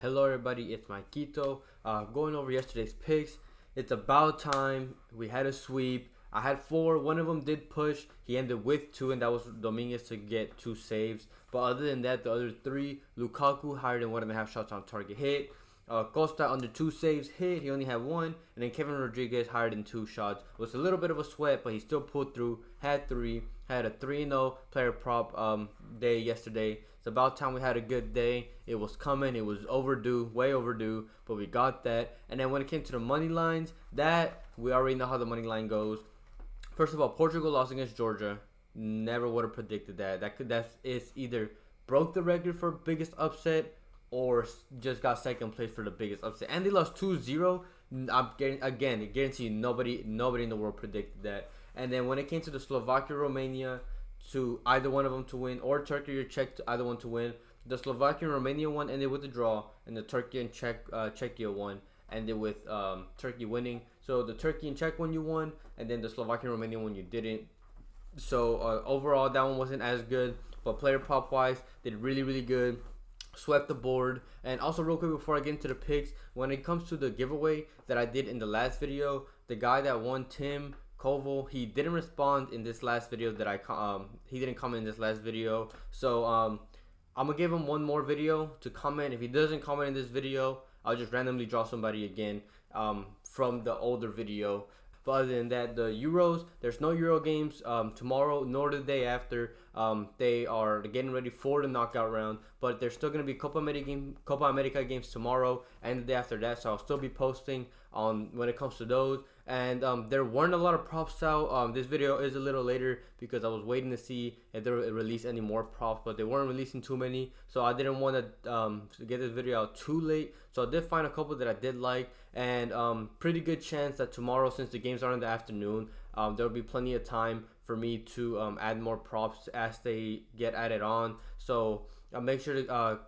Hello everybody, it's Maikito. Going over yesterday's picks. It's about time. We had a sweep. I had four. One of them did push. He ended with two, and that was Dominguez to get two saves. But other than that, the other three, Lukaku higher than 1.5 shots on target hit. Costa under two saves hit. He only had one. And then Kevin Rodriguez higher than two shots. It was a little bit of a sweat, but he still pulled through. Had three. Had a 3-0 player prop day yesterday. It's about time we had a good day. It was coming. It was overdue, way overdue, but we got that. And then when it came to the money lines, that we already know how the money line goes. First of all, Portugal lost against Georgia. Never would have predicted that. It's either broke the record for biggest upset or just got second place for the biggest upset. And they lost 2-0. I guarantee you nobody in the world predicted that. And then when it came to the Slovakia Romania, to either one of them to win, or Turkey or Czech to either one to win, the Slovakia and Romania one ended with a draw, and the Turkey and Czechia one ended with Turkey winning. So the Turkey and Czech one you won, and then the Slovakia and Romania one you didn't. So overall that one wasn't as good, but player prop wise did really good. Swept the board. And also real quick before I get into the picks, when it comes to the giveaway that I did in the last video, the guy that won, Tim Koval, he didn't respond in this last video that he didn't comment in this last video. So I'm gonna give him one more video to comment. If he doesn't comment in this video, I'll just randomly draw somebody again from the older video. But other than that, the Euros, there's no Euro games tomorrow nor the day after. They are getting ready for the knockout round, but there's still going to be Copa America games tomorrow and the day after that, so I'll still be posting on when it comes to those. And there weren't a lot of props out. This video is a little later because I was waiting to see if they would release any more props, but they weren't releasing too many, so I didn't want to get this video out too late. So I did find a couple that I did like, and pretty good chance that tomorrow, since the games are in the afternoon, there will be plenty of time for me to add more props as they get added on. So make sure to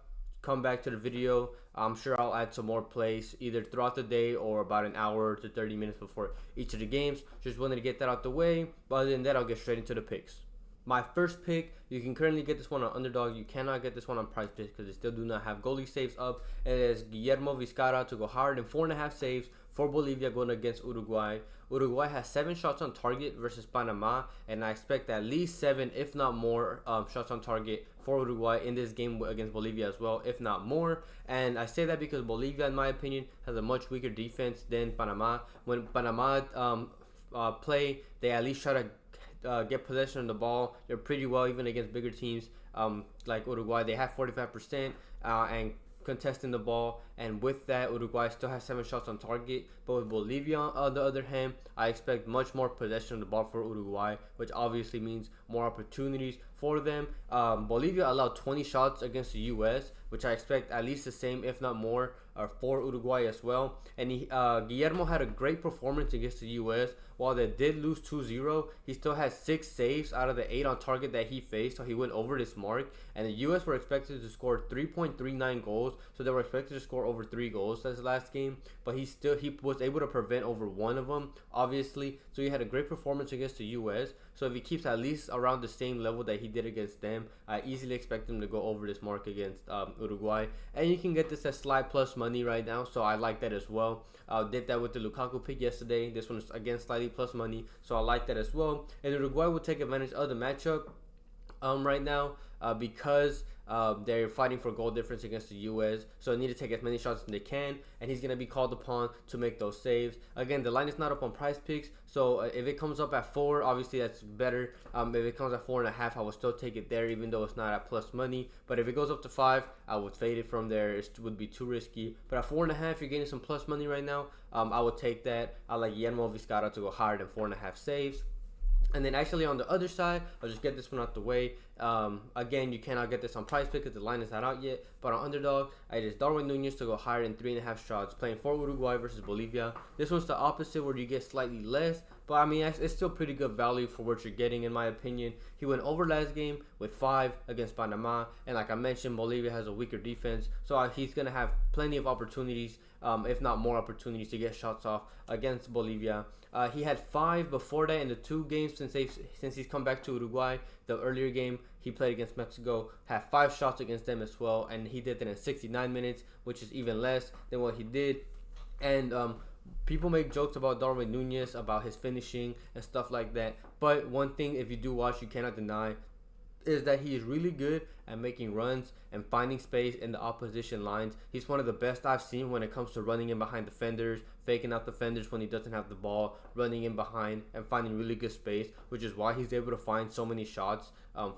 come back to the video. I'm sure I'll add some more plays either throughout the day or about an hour to 30 minutes before each of the games. Just wanted to get that out the way. But other than that, I'll get straight into the picks. My first pick, you can currently get this one on Underdog. You cannot get this one on Price Picks because they still do not have goalie saves up. And it is Guillermo Vizcarra to go higher than 4.5 saves for Bolivia going against Uruguay. Uruguay has 7 shots on target versus Panama, and I expect at least 7, if not more, shots on target for Uruguay in this game against Bolivia as well, if not more. And I say that because Bolivia, in my opinion, has a much weaker defense than Panama. When Panama play, they at least try to get possession of the ball. They're pretty well even against bigger teams like Uruguay. They have 45% and contesting the ball, and with that, Uruguay still has 7 shots on target. But with Bolivia, on the other hand, I expect much more possession of the ball for Uruguay, which obviously means more opportunities for them. Bolivia allowed 20 shots against the U.S., which I expect at least the same, if not more, for Uruguay as well. And Guillermo had a great performance against the U.S. While they did lose 2-0, he still had 6 saves out of the 8 on target that he faced, so he went over this mark. And the U.S. were expected to score 3.39 goals, so they were expected to score over 3 goals this last game. But he was able to prevent over 1 of them, obviously. So he had a great performance against the U.S. So if he keeps at least around the same level that he did against them, I easily expect him to go over this mark against Uruguay. And you can get this at slide plus money right now, so I like that as well. Did that with the Lukaku pick yesterday. This one is again slightly plus money, so I like that as well. And Uruguay will take advantage of the matchup right now because they're fighting for goal difference against the U.S. So they need to take as many shots as they can, and he's going to be called upon to make those saves. Again, the line is not up on Price Picks, so if it comes up at 4, obviously that's better. If it comes at 4.5, I will still take it there, even though it's not at plus money. But if it goes up to 5, I would fade it from there. It would be too risky. But at 4.5, you're getting some plus money right now. I would take that. I like Guillermo Vizcarra to go higher than 4.5 saves. And then actually on the other side, I'll just get this one out the way. Again, you cannot get this on Price Pick because the line is not out yet. But on Underdog, it is Darwin Núñez to go higher than 3.5 shots, playing for Uruguay versus Bolivia. This one's the opposite, where you get slightly less. But I mean, it's still pretty good value for what you're getting, in my opinion. He went over last game with 5 against Panama. And like I mentioned, Bolivia has a weaker defense. So he's going to have plenty of opportunities, if not more opportunities, to get shots off against Bolivia. He had 5 before that in the 2 games since he's come back to Uruguay. The earlier game he played against Mexico, had 5 shots against them as well, and he did that in 69 minutes, which is even less than what he did. And people make jokes about Darwin Núñez, about his finishing and stuff like that. But one thing, if you do watch, you cannot deny, is that he is really good at making runs and finding space in the opposition lines. He's one of the best I've seen when it comes to running in behind defenders, faking out defenders when he doesn't have the ball, running in behind and finding really good space, which is why he's able to find so many shots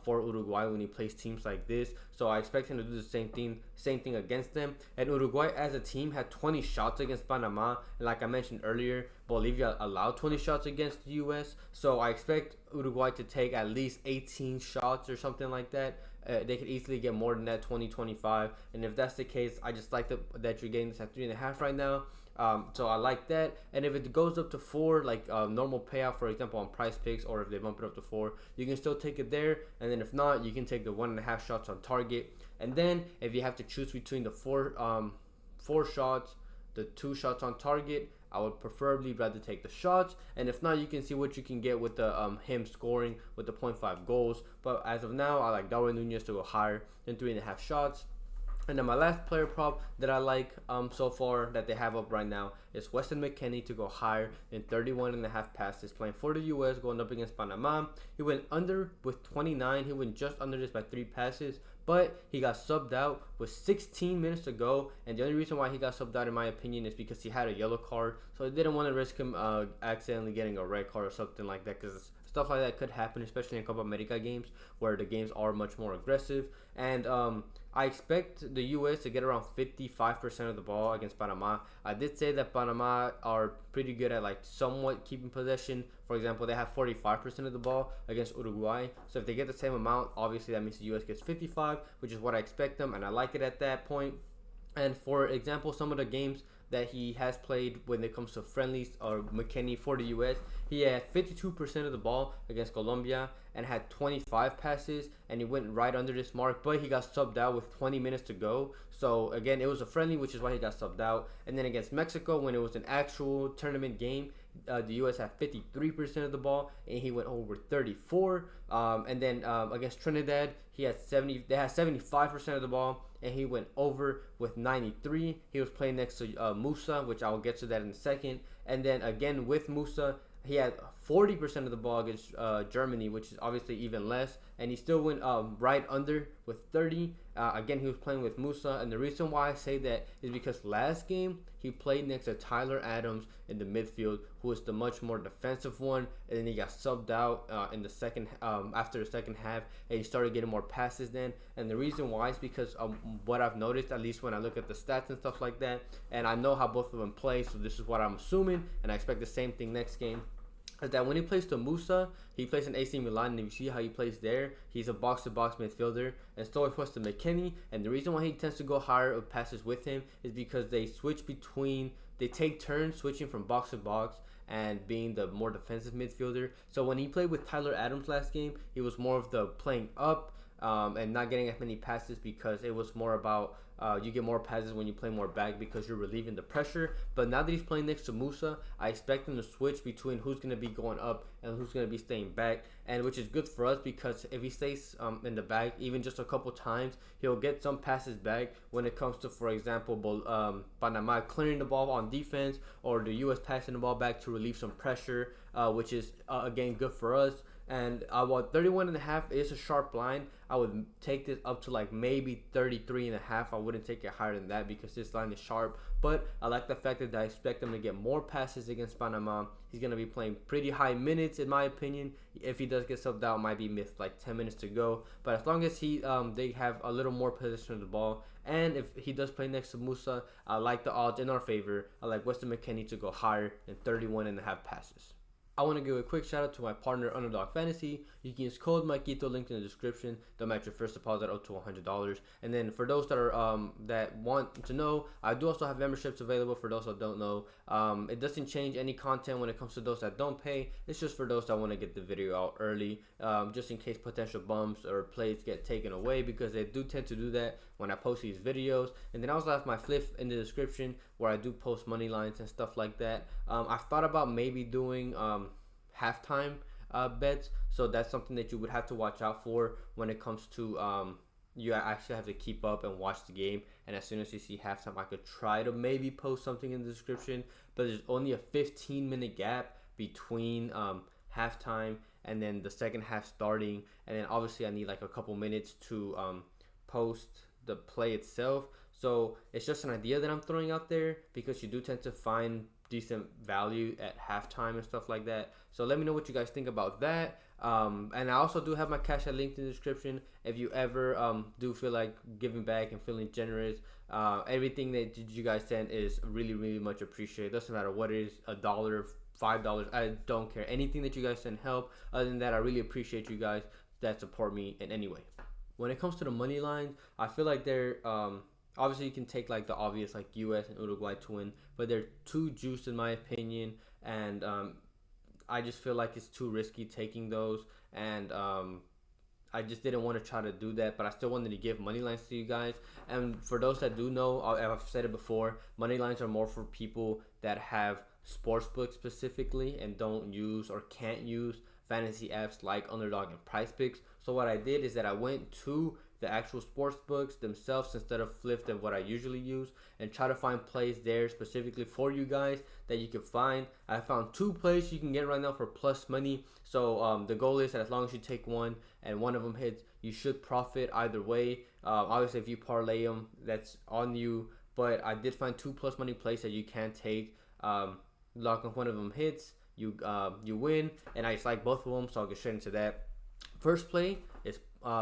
for Uruguay when he plays teams like this. So I expect him to do the same thing against them. And Uruguay as a team had 20 shots against Panama, and like I mentioned earlier, Bolivia allowed 20 shots against the US. So I expect Uruguay to take at least 18 shots or something like that. They could easily get more than that, 20, 25. And if that's the case, I just like that you're getting this at 3.5 right now. So I like that. And if it goes up to 4, like normal payout, for example, on Price Picks, or if they bump it up to 4, you can still take it there. And then if not, you can take the 1.5 shots on target. And then if you have to choose between the 4 shots, the 2 shots on target, I would preferably rather take the shots. And if not, you can see what you can get with the him scoring with the 0.5 goals. But as of now, I like Darwin Nunez to go higher than 3.5 shots. And then my last player prop that I like so far that they have up right now is Weston McKennie to go higher than 31.5 passes, playing for the US, going up against Panama. He went under with 29. He went just under this by 3 passes, but he got subbed out with 16 minutes to go. And the only reason why he got subbed out, in my opinion, is because he had a yellow card. So I didn't want to risk him accidentally getting a red card or something like that, because stuff like that could happen, especially in Copa America games where the games are much more aggressive. And I expect the U.S. to get around 55% of the ball against Panama. I did say that Panama are pretty good at like somewhat keeping possession. For example, they have 45% of the ball against Uruguay. So if they get the same amount, obviously that means the U.S. gets 55, which is what I expect them, and I like it at that point. And for example, some of the games that he has played when it comes to friendlies or McKennie for the U.S., he had 52% of the ball against Colombia and had 25 passes, and he went right under this mark, but he got subbed out with 20 minutes to go. So again, it was a friendly, which is why he got subbed out. And then against Mexico, when it was an actual tournament game, the U.S. had 53% of the ball, and he went over 34. And then against Trinidad, they had 75% of the ball, and he went over with 93. He was playing next to Musa, which I will get to that in a second. And then again with Musa, he had 40% of the ball against Germany, which is obviously even less, and he still went right under with 30. Again, he was playing with Musa, and the reason why I say that is because last game he played next to Tyler Adams in the midfield, who is the much more defensive one, and then he got subbed out in the second after the second half, and he started getting more passes then. And the reason why is because of what I've noticed, at least when I look at the stats and stuff like that, and I know how both of them play, so this is what I'm assuming, and I expect the same thing next game. Is that when he plays to Musa, he plays in AC Milan, and if you see how he plays there, he's a box-to-box midfielder, and so is Weston McKennie. And the reason why he tends to go higher of passes with him is because they take turns switching from box to box and being the more defensive midfielder. So when he played with Tyler Adams last game, he was more of the playing up and not getting as many passes, because it was more about you get more passes when you play more back because you're relieving the pressure. But now that he's playing next to Musa, I expect him to switch between who's going to be going up and who's going to be staying back, and which is good for us, because if he stays in the back even just a couple times, he'll get some passes back when it comes to, for example, Panama clearing the ball on defense, or the U.S. passing the ball back to relieve some pressure, which is again good for us. And 31.5 is a sharp line. I would take this up to like maybe 33.5. I wouldn't take it higher than that because this line is sharp. But I like the fact that I expect him to get more passes against Panama. He's going to be playing pretty high minutes, in my opinion. If he does get subbed out, might be missed like 10 minutes to go. But as long as they have a little more possession of the ball, and if he does play next to Musa, I like the odds in our favor. I like Weston McKennie to go higher than 31.5 passes. I want to give a quick shout out to my partner Underdog Fantasy. You can use code Maikito, linked in the description. They'll match your first deposit up to $100. And then for those that are that want to know, I do also have memberships available for those that don't know. It doesn't change any content when it comes to those that don't pay. It's just for those that want to get the video out early, just in case potential bumps or plays get taken away, because they do tend to do that when I post these videos. And then I also have my Fliff in the description, where I do post money lines and stuff like that. I've thought about maybe doing halftime bets. So that's something that you would have to watch out for when it comes to you actually have to keep up and watch the game. And as soon as you see halftime, I could try to maybe post something in the description, but there's only a 15-minute gap between halftime and then the second half starting, and then obviously I need like a couple minutes to post the play itself. So it's just an idea that I'm throwing out there, because you do tend to find decent value at halftime and stuff like that. So let me know what you guys think about that. And I also do have my Cashapp linked in the description. If you ever do feel like giving back and feeling generous, everything that you guys send is really much appreciated. Doesn't matter what it is, $1, $5, I don't care. Anything that you guys send help. Other than that, I really appreciate you guys that support me in any way. When it comes to the money lines, I feel like they're obviously you can take like the obvious like US and Uruguay to win, but they're too juiced in my opinion, and I just feel like it's too risky taking those, and I just didn't want to try to do that, but I still wanted to give money lines to you guys. And for those that do know, I've said it before, money lines are more for people that have Sportsbook specifically and don't use or can't use fantasy apps like Underdog and PrizePicks. So what I did is that I went to the actual sports books themselves instead of Fliff than what I usually use, and try to find plays there specifically for you guys that you can find. I found 2 plays you can get right now for plus money. So the goal is that as long as you take one and one of them hits, you should profit either way. Obviously if you parlay them, that's on you, but I did find 2 plus money plays that you can take. Luck on one of them hits, you win, and I just like both of them, so I'll get straight into that. First play is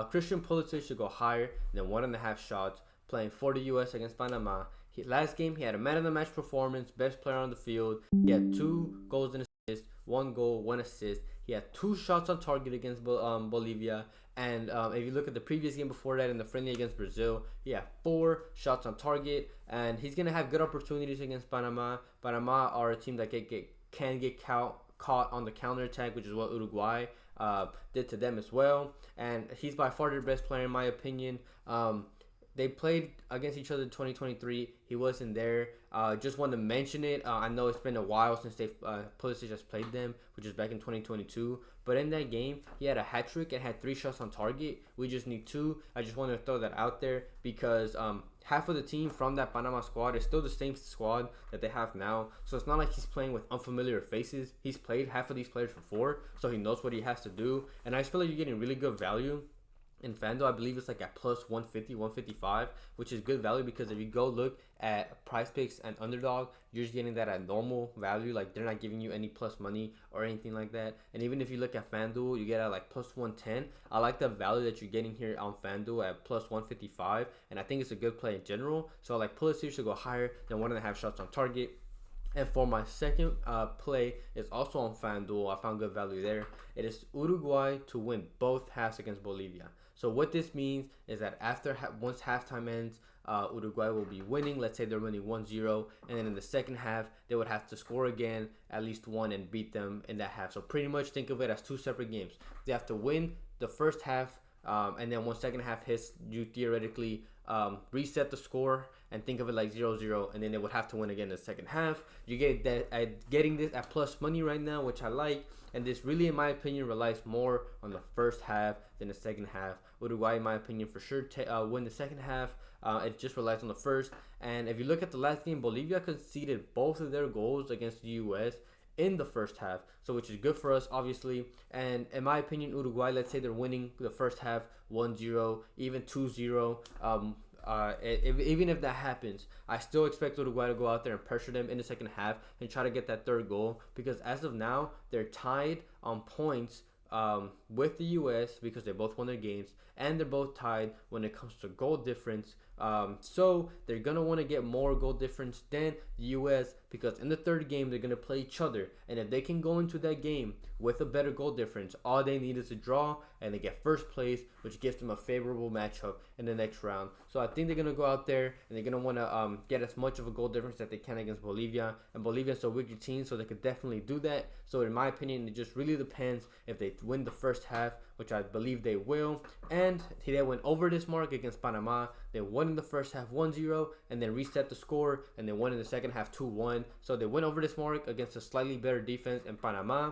Christian Pulisic to go higher than 1.5 shots, playing for the US against Panama. Last game, he had a man of the match performance, best player on the field. He had 2 goals and assists, 1 goal, 1 assist. He had 2 shots on target against Bolivia. And if you look at the previous game before that in the friendly against Brazil, he had 4 shots on target. And he's going to have good opportunities against Panama. Panama are a team that can get caught on the counterattack, which is what Uruguay did to them as well. And he's by far their best player in my opinion. They played against each other in 2023. He wasn't there. Just wanted to mention it. I know it's been a while since Pulisic has played them, which is back in 2022. But in that game, he had a hat trick and had 3 shots on target. We just need 2. I just wanted to throw that out there because half of the team from that Panama squad is still the same squad that they have now. So it's not like he's playing with unfamiliar faces. He's played half of these players before, so he knows what he has to do. And I just feel like you're getting really good value in FanDuel. I believe it's like at plus 150, 155, which is good value because if you go look at PrizePicks and Underdog, you're just getting that at normal value. Like they're not giving you any plus money or anything like that. And even if you look at FanDuel, you get at like plus 110. I like the value that you're getting here on FanDuel at plus 155, and I think it's a good play in general. So like Pulisic should go higher than 1.5 shots on target. And for my second play, is also on FanDuel. I found good value there. It is Uruguay to win both halves against Bolivia. So what this means is that once halftime ends, Uruguay will be winning. Let's say they're winning 1-0, and then in the second half, they would have to score again, at least 1, and beat them in that half. So pretty much think of it as 2 separate games. They have to win the first half, and then once second half hits, you theoretically reset the score and think of it like 0-0, and then they would have to win again in the second half. You get that getting this at plus money right now, which I like. And this really, in my opinion, relies more on the first half than the second half. Uruguay, in my opinion, for sure win the second half. It just relies on the first. And if you look at the last game, Bolivia conceded both of their goals against the U.S. in the first half, so which is good for us, obviously. And in my opinion, Uruguay, let's say they're winning the first half 1-0, even 2-0. Even if that happens, I still expect Uruguay to go out there and pressure them in the second half and try to get that 3rd goal, because as of now they're tied on points with the US because they both won their games, and they're both tied when it comes to goal difference. So they're gonna want to get more goal difference than the US, because in the 3rd game they're gonna play each other, and if they can go into that game with a better goal difference, all they need is a draw and they get first place, which gives them a favorable matchup in the next round. So I think they're gonna go out there and they're gonna want to get as much of a goal difference that they can against Bolivia, and Bolivia's a weaker team, so they could definitely do that. So in my opinion, it just really depends if they win the first half, which I believe they will. And they went over this mark against Panama. They won in the first half 1-0 and then reset the score, and they won in the second half 2-1. So they went over this mark against a slightly better defense in Panama.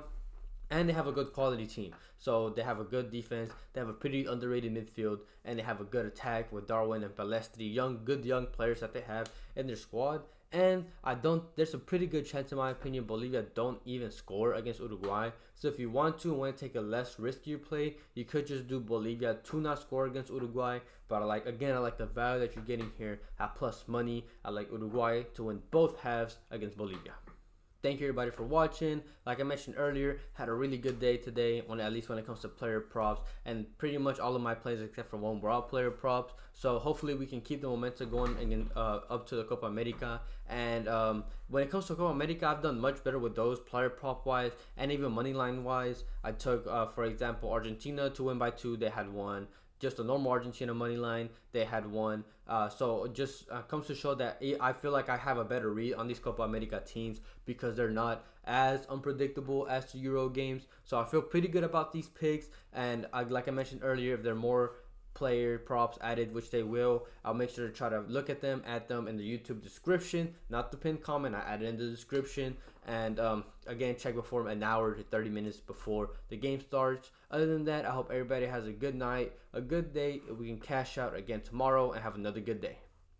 and they have a good quality team. So they have a good defense, they have a pretty underrated midfield, and they have a good attack with Darwin and Balestri, good young players that they have in their squad. And there's a pretty good chance, in my opinion, Bolivia don't even score against Uruguay. So if you want to take a less riskier play, you could just do Bolivia to not score against Uruguay. But I like the value that you're getting here at plus money. I like Uruguay to win both halves against Bolivia. Thank you everybody for watching. Like I mentioned earlier, had a really good day today, at least when it comes to player props, and pretty much all of my plays except for one were all player props. So hopefully we can keep the momentum going and up to the Copa America. And when it comes to Copa America, I've done much better with those player prop wise and even money line wise. I took for example Argentina to win by 2. They had one. Just a normal Argentina money line, they had one. So it just comes to show that I feel like I have a better read on these Copa America teams because they're not as unpredictable as the Euro games. So I feel pretty good about these picks. And like I mentioned earlier, if there are more player props added, which they will, I'll make sure to try to look at them, add them in the YouTube description, not the pinned comment. I add it in the description. And again, check before an hour to 30 minutes before the game starts. Other than that, I hope everybody has a good night, a good day. We can cash out again tomorrow and have another good day.